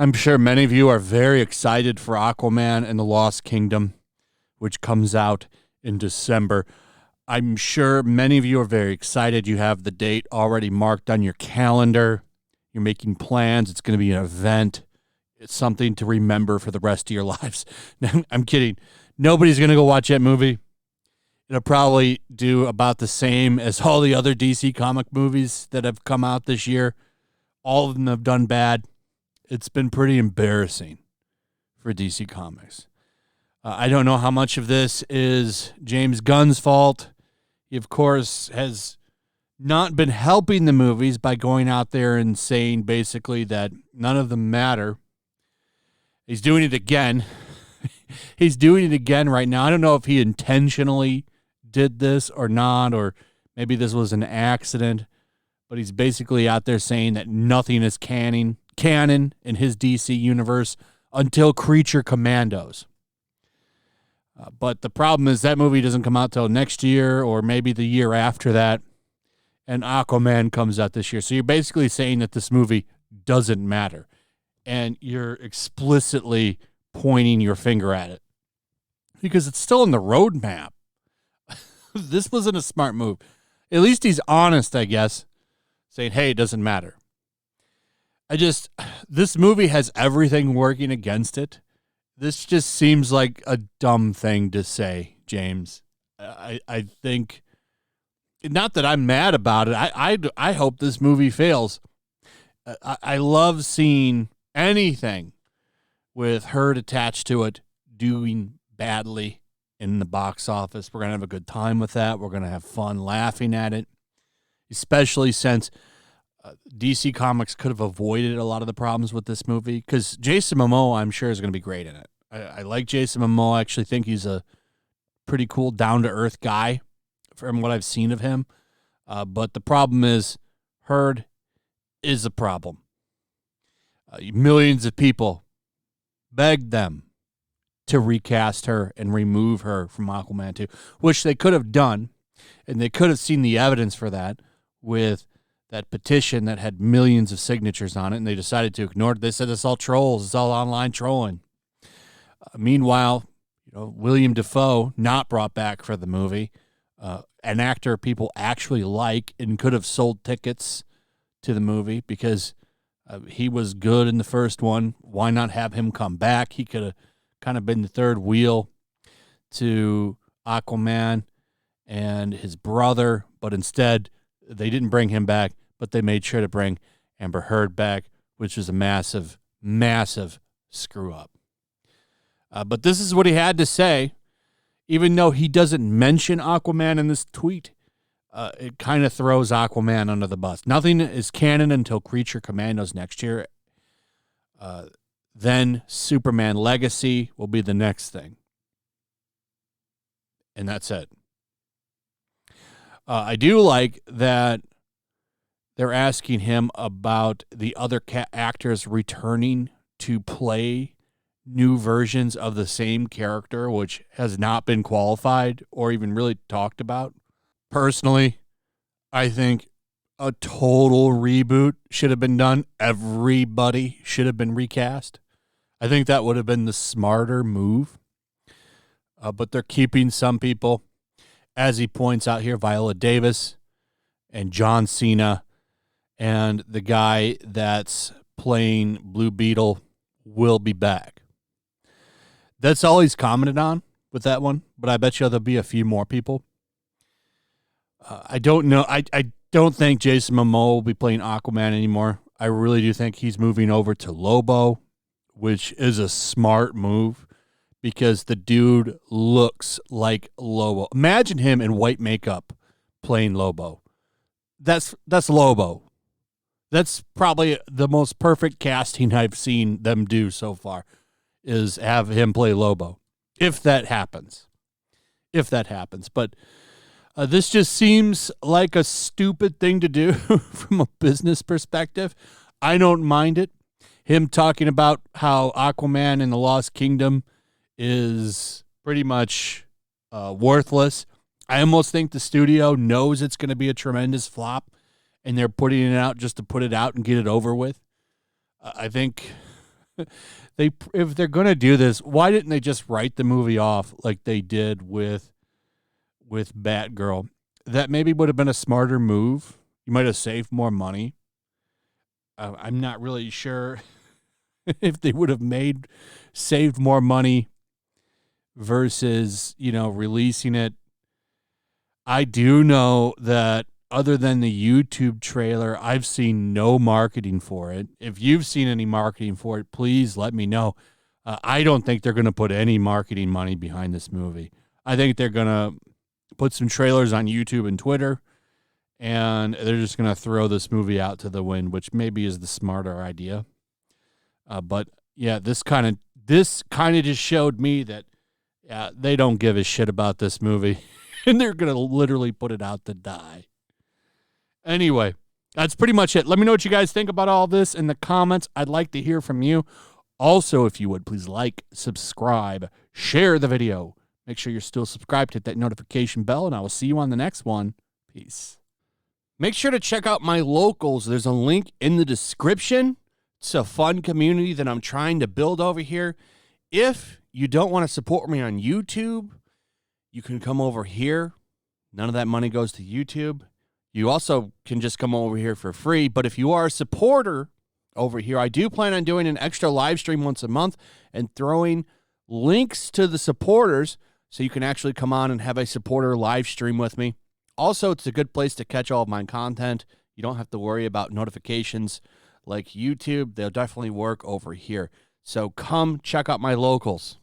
I'm sure many of you are very excited for Aquaman and the Lost Kingdom, which comes out in December. I'm sure many of you are very excited. You have the date already marked on your calendar. You're making plans. It's going to be an event. It's something to remember for the rest of your lives. I'm kidding. Nobody's going to go watch that movie. It'll probably do about the same as all the other DC comic movies that have come out this year. All of them have done bad. It's been pretty embarrassing for DC Comics. I don't know how much of this is James Gunn's fault. He, of course, has not been helping the movies by going out there and saying basically that none of them matter. He's doing it again. He's doing it again right now. I don't know if he intentionally did this or not, or maybe this was an accident, but he's basically out there saying that nothing is canon in his DC universe until Creature Commandos. But the problem is that movie doesn't come out till next year or maybe the year after that, and Aquaman comes out this year. So you're basically saying that this movie doesn't matter, and you're explicitly pointing your finger at it because it's still in the roadmap. This wasn't a smart move. At least he's honest, I guess, saying, hey, it doesn't matter. This movie has everything working against it. This just seems like a dumb thing to say, James. I think, not that I'm mad about it. I hope this movie fails. I love seeing anything with Heard attached to it doing badly in the box office. We're going to have a good time with that. We're going to have fun laughing at it, especially since DC Comics could have avoided a lot of the problems with this movie because Jason Momoa, I'm sure, is going to be great in it. I like Jason Momoa. I actually think he's a pretty cool, down-to-earth guy from what I've seen of him. But the problem is Heard is a problem. Millions of people begged them to recast her and remove her from Aquaman 2, which they could have done, and they could have seen the evidence for that with that petition that had millions of signatures on it, and they decided to ignore it. They said it's all trolls. It's all online trolling. Meanwhile, William Dafoe, not brought back for the movie, an actor people actually like and could have sold tickets to the movie because he was good in the first one. Why not have him come back? He could have kind of been the third wheel to Aquaman and his brother, but instead they didn't bring him back, but they made sure to bring Amber Heard back, which was a massive, massive screw-up. But this is what he had to say. Even though he doesn't mention Aquaman in this tweet, it kind of throws Aquaman under the bus. Nothing is canon until Creature Commandos next year. Then Superman Legacy will be the next thing. And that's it. I do like that they're asking him about the other actors returning to play new versions of the same character, which has not been qualified or even really talked about. Personally, I think a total reboot should have been done. Everybody should have been recast. I think that would have been the smarter move. But they're keeping some people. As he points out here, Viola Davis and John Cena and the guy that's playing Blue Beetle will be back. That's all he's commented on with that one, but I bet you there'll be a few more people. I don't know. I don't think Jason Momoa will be playing Aquaman anymore. I really do think he's moving over to Lobo, which is a smart move because the dude looks like Lobo. Imagine him in white makeup playing Lobo. That's Lobo. That's probably the most perfect casting I've seen them do so far, is have him play Lobo, if that happens. But this just seems like a stupid thing to do from a business perspective. I don't mind it. Him talking about how Aquaman in the Lost Kingdom is pretty much worthless. I almost think the studio knows it's going to be a tremendous flop, and they're putting it out just to put it out and get it over with. I think if they're going to do this, why didn't they just write the movie off like they did with Batgirl? That maybe would have been a smarter move. You might have saved more money. I'm not really sure if they would have saved more money versus, releasing it. I do know that other than the YouTube trailer, I've seen no marketing for it. If you've seen any marketing for it, please let me know. I don't think they're going to put any marketing money behind this movie. I think they're going to put some trailers on YouTube and Twitter, and they're just going to throw this movie out to the wind, which maybe is the smarter idea. But yeah, this kind of just showed me that they don't give a shit about this movie, and they're going to literally put it out to die. Anyway, that's pretty much it. Let me know what you guys think about all this in the comments. I'd like to hear from you. Also, if you would, please like, subscribe, share the video. Make sure you're still subscribed, hit that notification bell, and I will see you on the next one. Peace. Make sure to check out my locals. There's a link in the description. It's a fun community that I'm trying to build over here. If you don't want to support me on YouTube, you can come over here. None of that money goes to YouTube. You also can just come over here for free. But if you are a supporter over here, I do plan on doing an extra live stream once a month and throwing links to the supporters so you can actually come on and have a supporter live stream with me. Also, it's a good place to catch all of my content. You don't have to worry about notifications like YouTube. They'll definitely work over here. So come check out my locals.